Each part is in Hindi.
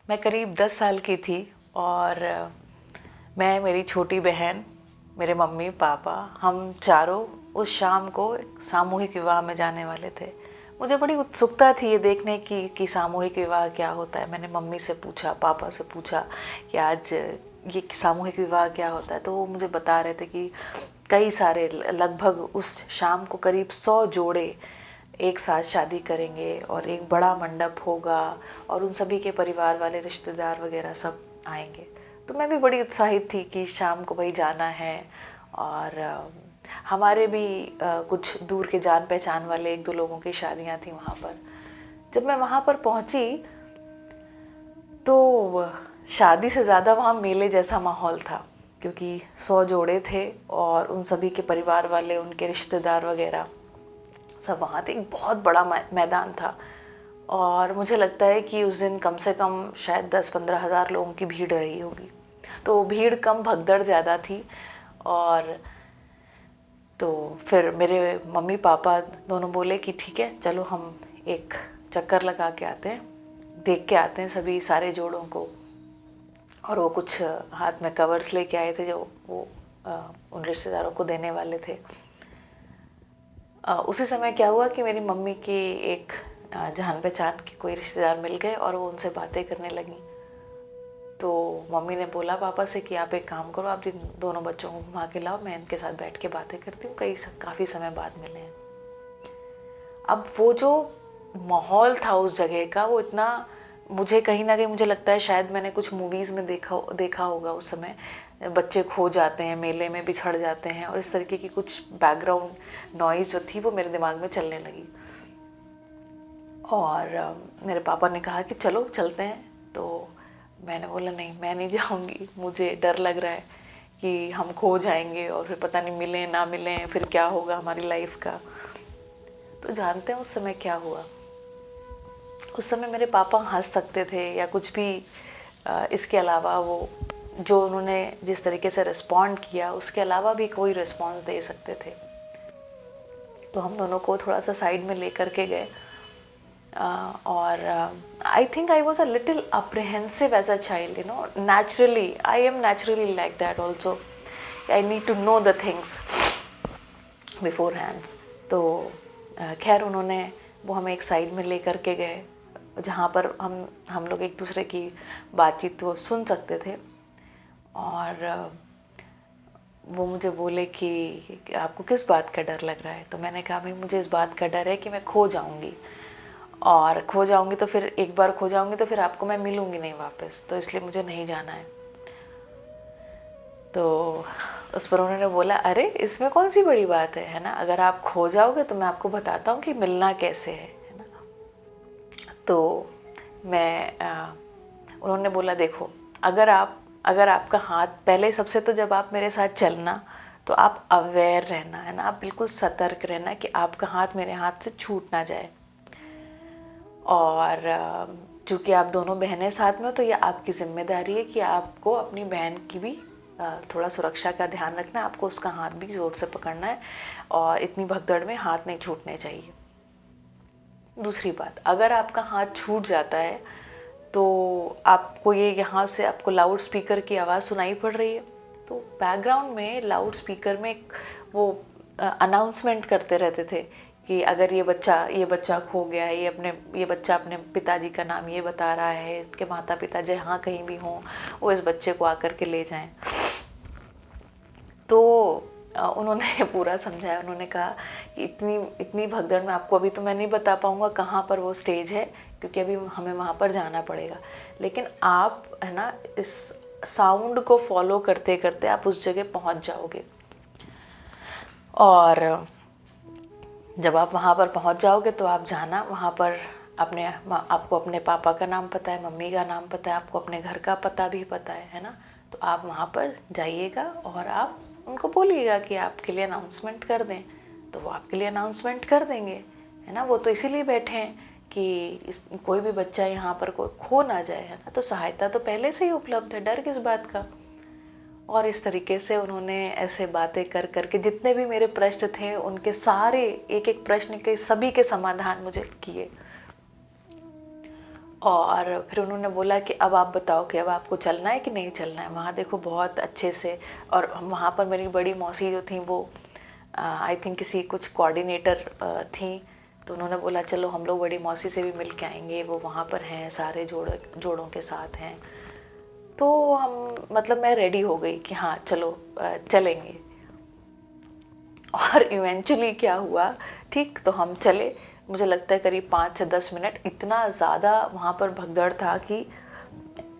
मैं करीब 10 साल की थी और मैं, मेरी छोटी बहन, मेरे मम्मी पापा, हम चारों उस शाम को एक सामूहिक विवाह में जाने वाले थे। मुझे बड़ी उत्सुकता थी ये देखने की कि सामूहिक विवाह क्या होता है। मैंने मम्मी से पूछा, पापा से पूछा कि आज ये सामूहिक विवाह क्या होता है। तो वो मुझे बता रहे थे कि कई सारे, लगभग उस शाम को करीब 100 जोड़े एक साथ शादी करेंगे और एक बड़ा मंडप होगा और उन सभी के परिवार वाले, रिश्तेदार वगैरह सब आएंगे। तो मैं भी बड़ी उत्साहित थी कि शाम को भाई जाना है। और हमारे भी कुछ दूर के जान पहचान वाले 1-2 लोगों की शादियां थी वहाँ पर। जब मैं वहाँ पर पहुँची तो शादी से ज़्यादा वहाँ मेले जैसा माहौल था, क्योंकि 100 जोड़े थे और उन सभी के परिवार वाले, उनके रिश्तेदार वगैरह सब वहाँ थे। एक बहुत बड़ा मैदान था और मुझे लगता है कि उस दिन कम से कम शायद 10-15 हज़ार लोगों की भीड़ रही होगी। तो भीड़ कम, भगदड़ ज़्यादा थी। और तो फिर मेरे मम्मी पापा दोनों बोले कि ठीक है, चलो हम एक चक्कर लगा के आते हैं, देख के आते हैं सभी सारे जोड़ों को। और वो कुछ हाथ में कवर्स लेके आए थे जो वो उन रिश्तेदारों को देने वाले थे। उसी समय क्या हुआ कि मेरी मम्मी की एक जान पहचान के कोई रिश्तेदार मिल गए और वो उनसे बातें करने लगी। तो मम्मी ने बोला पापा से कि आप एक काम करो, आप इन दोनों बच्चों को घुमा के लाओ, मैं इनके साथ बैठ के बातें करती हूँ, काफ़ी समय बाद मिले हैं। अब वो जो माहौल था उस जगह का, वो इतना, मुझे कहीं ना कहीं मुझे लगता है शायद मैंने कुछ मूवीज़ में देखा होगा। उस समय बच्चे खो जाते हैं, मेले में बिछड़ जाते हैं, और इस तरीके की कुछ बैकग्राउंड नॉइज़ जो थी वो मेरे दिमाग में चलने लगी। और मेरे पापा ने कहा कि चलो चलते हैं। तो मैंने बोला नहीं, मैं नहीं जाऊंगी, मुझे डर लग रहा है कि हम खो जाएंगे और फिर पता नहीं मिलें ना मिलें, फिर क्या होगा हमारी लाइफ का। तो जानते हैं उस समय क्या हुआ? उस समय मेरे पापा हंस सकते थे या कुछ भी, इसके अलावा वो जो उन्होंने जिस तरीके से रिस्पॉन्ड किया उसके अलावा भी कोई रिस्पॉन्स दे सकते थे। तो हम दोनों को थोड़ा सा साइड में लेकर के गए। और I think I was a little apprehensive as a child, you know, naturally I am naturally like that also. I need to know the things before hands. तो खैर उन्होंने वो हमें एक साइड में ले करके गए जहाँ पर हम लोग एक दूसरे की बातचीत वो सुन सकते थे। और वो मुझे बोले कि आपको किस बात का डर लग रहा है? तो मैंने कहा भाई मुझे इस बात का डर है कि मैं खो जाऊंगी, और खो जाऊंगी तो फिर एक बार खो जाऊंगी तो फिर आपको मैं मिलूंगी नहीं वापस, तो इसलिए मुझे नहीं जाना है। तो उस पर उन्होंने बोला अरे इसमें कौन सी बड़ी बात है ना, अगर आप खो जाओगे तो मैं आपको बताता हूँ कि मिलना कैसे है ना। तो उन्होंने बोला देखो, अगर आपका हाथ, पहले सबसे तो जब आप मेरे साथ चलना तो आप अवेयर रहना है ना, आप बिल्कुल सतर्क रहना कि आपका हाथ मेरे हाथ से छूट ना जाए। और चूँकि आप दोनों बहनें साथ में हो तो ये आपकी ज़िम्मेदारी है कि आपको अपनी बहन की भी थोड़ा सुरक्षा का ध्यान रखना है, आपको उसका हाथ भी ज़ोर से पकड़ना है और इतनी भगदड़ में हाथ नहीं छूटने चाहिए। दूसरी बात, अगर आपका हाथ छूट जाता है तो आपको ये यहाँ से आपको लाउड स्पीकर की आवाज़ सुनाई पड़ रही है, तो बैकग्राउंड में लाउड स्पीकर में वो अनाउंसमेंट करते रहते थे कि अगर ये बच्चा खो गया है, ये बच्चा अपने पिताजी का नाम ये बता रहा है, इसके माता पिता जहाँ कहीं भी हों वो इस बच्चे को आकर के ले जाएं। तो उन्होंने पूरा समझाया। उन्होंने कहा कि इतनी भगदड़ में आपको अभी तो मैं नहीं बता पाऊँगा कहाँ पर वो स्टेज है, क्योंकि अभी हमें वहाँ पर जाना पड़ेगा, लेकिन आप है ना इस साउंड को फॉलो करते करते आप उस जगह पहुँच जाओगे। और जब आप वहाँ पर पहुँच जाओगे तो आप जाना वहाँ पर, आपको अपने पापा का नाम पता है, मम्मी का नाम पता है, आपको अपने घर का पता भी पता है ना। तो आप वहाँ पर जाइएगा और आप उनको बोलिएगा कि आपके लिए अनाउंसमेंट कर दें, तो वो आपके लिए अनाउंसमेंट कर देंगे, है ना। वो तो इसीलिए बैठे हैं कि कोई भी बच्चा यहाँ पर कोई खो ना जाए, है ना। तो सहायता तो पहले से ही उपलब्ध है, डर किस बात का। और इस तरीके से उन्होंने ऐसे बातें कर करके जितने भी मेरे प्रश्न थे उनके सारे एक एक प्रश्न के सभी के समाधान मुझे किए। और फिर उन्होंने बोला कि अब आप बताओ कि अब आपको चलना है कि नहीं चलना है। वहाँ देखो बहुत अच्छे से, और वहाँ पर मेरी बड़ी मौसी जो थी वो आई थिंक किसी कुछ कोऑर्डिनेटर थी, तो उन्होंने बोला चलो हम लोग बड़ी मौसी से भी मिल के आएंगे, वो वहाँ पर हैं, सारे जोड़ों के साथ हैं। तो हम मतलब मैं रेडी हो गई कि हाँ चलो चलेंगे। और इवेंचुअली क्या हुआ, ठीक तो हम चले, मुझे लगता है करीब 5 से 10 मिनट। इतना ज़्यादा वहाँ पर भगदड़ था कि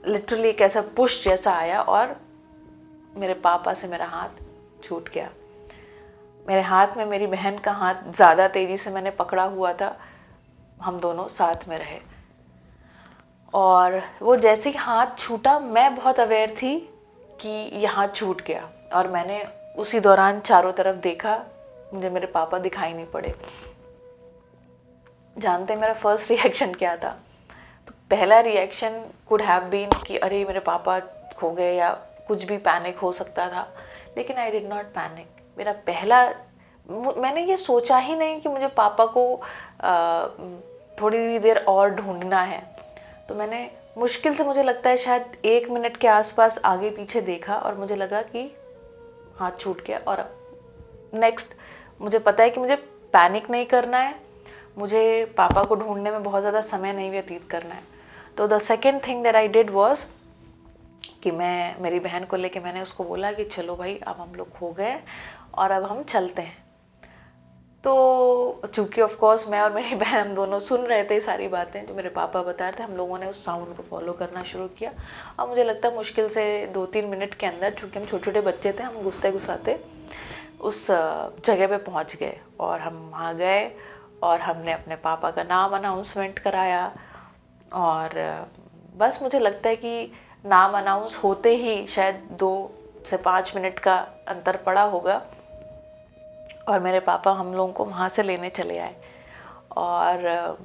लिटरली एक ऐसा पुश जैसा आया और मेरे पापा से मेरा हाथ छूट गया। मेरे हाथ में मेरी बहन का हाथ ज़्यादा तेज़ी से मैंने पकड़ा हुआ था, हम दोनों साथ में रहे। और वो जैसे ही हाथ छूटा, मैं बहुत अवेयर थी कि ये हाथ छूट गया, और मैंने उसी दौरान चारों तरफ देखा, मुझे मेरे पापा दिखाई नहीं पड़े। जानते मेरा फर्स्ट रिएक्शन क्या था? तो पहला रिएक्शन कुड हैव बीन कि अरे मेरे पापा खो गए, या कुछ भी पैनिक हो सकता था, लेकिन आई डिड नॉट पैनिक। मेरा पहला, मैंने ये सोचा ही नहीं कि मुझे पापा को थोड़ी देर और ढूंढना है। तो मैंने मुश्किल से, मुझे लगता है शायद 1 मिनट के आसपास आगे पीछे देखा, और मुझे लगा कि हाथ छूट गया। और नेक्स्ट मुझे पता है कि मुझे पैनिक नहीं करना है, मुझे पापा को ढूंढने में बहुत ज़्यादा समय नहीं व्यतीत करना है। तो the second thing that I did was कि मैं मेरी बहन को लेके मैंने उसको बोला कि चलो भाई अब हम लोग खो गए और अब हम चलते हैं। तो चूँकि ऑफ कोर्स मैं और मेरी बहन हम दोनों सुन रहे थे सारी बातें जो मेरे पापा बता रहे थे, हम लोगों ने उस साउंड को फॉलो करना शुरू किया। और मुझे लगता है मुश्किल से 2-3 मिनट के अंदर, चूँकि हम छोटे छोटे बच्चे थे, हम घुसते घुसाते उस जगह पे पहुंच गए। और हम वहाँ गए और हमने अपने पापा का नाम अनाउंसमेंट कराया। और बस मुझे लगता है कि नाम अनाउंस होते ही शायद 2 से 5 मिनट का अंतर पड़ा होगा, और मेरे पापा हम लोगों को वहाँ से लेने चले आए। और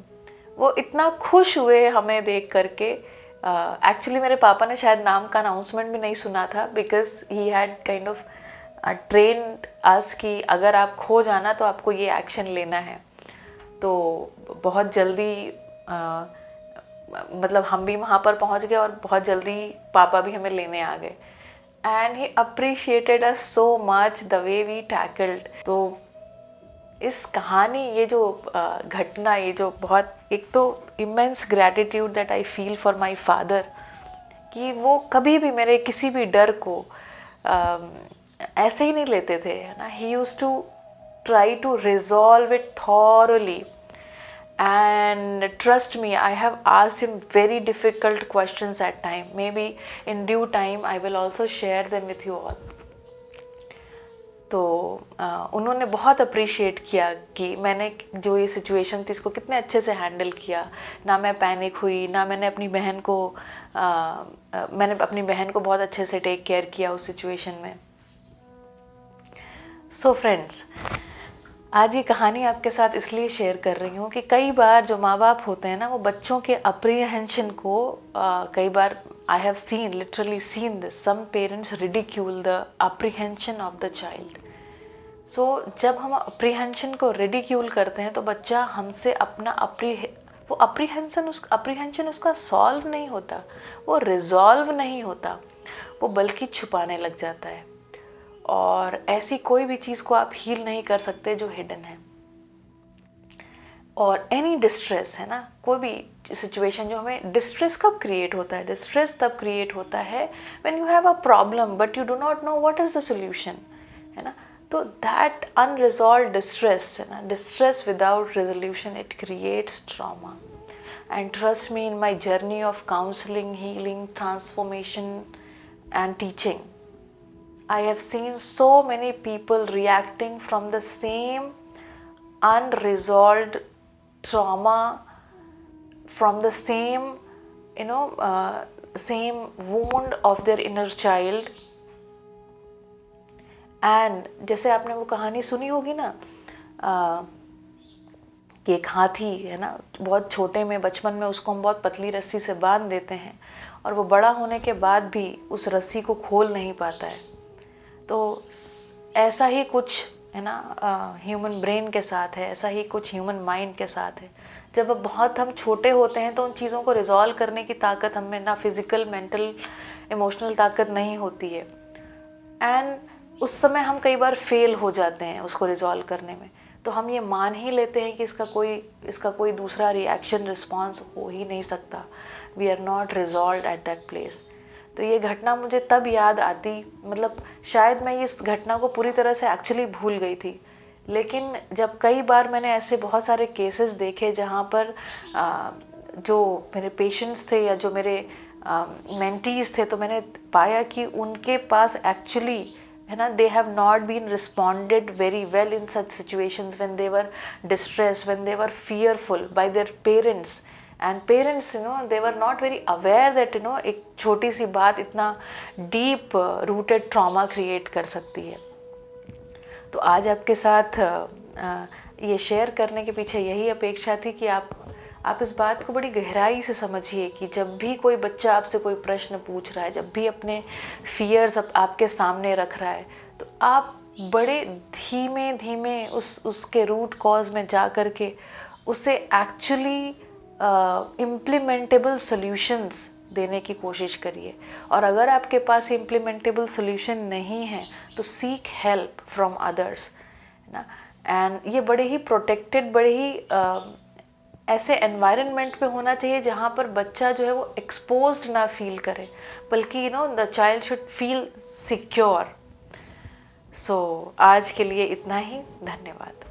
वो इतना खुश हुए हमें देख करके। एक्चुअली मेरे पापा ने शायद नाम का अनाउंसमेंट भी नहीं सुना था, because he had kind of trained us कि अगर आप खो जाना तो आपको ये एक्शन लेना है। तो बहुत जल्दी मतलब हम भी वहाँ पर पहुँच गए, और बहुत जल्दी पापा भी हमें लेने आ गए। And he appreciated us so much the way we tackled. तो इस कहानी, ये जो घटना, ये जो बहुत, एक तो immense gratitude that I feel for my father, कि वो कभी भी मेरे किसी भी डर को ऐसे ही नहीं लेते थे, है ना। He used to try to resolve it thoroughly. And trust me, I have asked him very difficult questions at time. Maybe in due time I will also share them with you all. तो उन्होंने बहुत अप्रिशिएट किया कि मैंने जो ये सिचुएशन थी इसको कितने अच्छे से हैंडल किया। ना मैं पैनिक हुई, ना मैंने अपनी बहन को बहुत अच्छे से टेक केयर किया उस सिचुएशन में। सो फ्रेंड्स, आज ये कहानी आपके साथ इसलिए शेयर कर रही हूँ कि कई बार जो माँ बाप होते हैं ना, वो बच्चों के अप्रीहेंशन को कई बार, I have seen, literally seen this, some parents ridicule the apprehension of the child. So जब हम अप्रीहेंशन को रिडिक्यूल करते हैं तो बच्चा हमसे अपना वो अप्रीहेंशन उसका सॉल्व नहीं होता, वो रिजॉल्व नहीं होता, वो बल्कि छुपाने लग जाता है। और ऐसी कोई भी चीज़ को आप हील नहीं कर सकते जो हिडन है। और एनी डिस्ट्रेस, है ना, कोई भी सिचुएशन जो हमें डिस्ट्रेस कब क्रिएट होता है? डिस्ट्रेस तब क्रिएट होता है when you have a problem but you do not know what is the solution, है ना। तो दैट अनरिजॉल्व्ड डिस्ट्रेस, है ना, distress without resolution, it creates trauma. And trust me, in my journey of counselling, healing, transformation and teaching, I have seen so many people reacting from the same unresolved trauma, from the same, same wound of their inner child. And जैसे आपने वो कहानी सुनी होगी ना, कि एक हाथी, है ना, बहुत छोटे में, बचपन में उसको हम बहुत पतली रस्सी से बांध देते हैं, और वो बड़ा होने के बाद भी उस रस्सी को खोल नहीं पाता है। तो ऐसा ही कुछ, है ना, ह्यूमन ब्रेन के साथ है, ऐसा ही कुछ ह्यूमन माइंड के साथ है। जब अब बहुत हम छोटे होते हैं तो उन चीज़ों को रिजॉल्व करने की ताकत हमें ना फिज़िकल, मेंटल, इमोशनल ताकत नहीं होती है। एंड उस समय हम कई बार फेल हो जाते हैं उसको रिजॉल्व करने में, तो हम ये मान ही लेते हैं कि इसका कोई दूसरा रिएक्शन, रिस्पॉन्स हो ही नहीं सकता। We are not resolve at that place. तो ये घटना मुझे तब याद आती, मतलब शायद मैं इस घटना को पूरी तरह से एक्चुअली भूल गई थी, लेकिन जब कई बार मैंने ऐसे बहुत सारे केसेस देखे जहाँ पर जो मेरे पेशेंट्स थे या जो मेरे मेंटीज थे, तो मैंने पाया कि उनके पास एक्चुअली है ना, they have not been responded very well in such situations when they were distressed, when they were fearful by their parents. And parents, they were not very aware that एक छोटी सी बात इतना deep rooted trauma create कर सकती है। तो आज आपके साथ ये शेयर करने के पीछे यही अपेक्षा थी कि आप इस बात को बड़ी गहराई से समझिए कि जब भी कोई बच्चा आपसे कोई प्रश्न पूछ रहा है, जब भी अपने फियर्स आपके सामने रख रहा है, तो आप बड़े धीमे धीमे उसके रूट कॉज में जा कर के उसे एक्चुअली इम्प्लीमेंटेबल सॉल्यूशंस देने की कोशिश करिए। और अगर आपके पास इम्प्लीमेंटेबल सॉल्यूशन नहीं है तो सीक हेल्प फ्रॉम अदर्स, है ना। एंड ये बड़े ही प्रोटेक्टेड, बड़े ही ऐसे एनवायरनमेंट पे होना चाहिए जहाँ पर बच्चा जो है वो एक्सपोज्ड ना फील करे, बल्कि the child should feel secure. So आज के लिए इतना ही, धन्यवाद।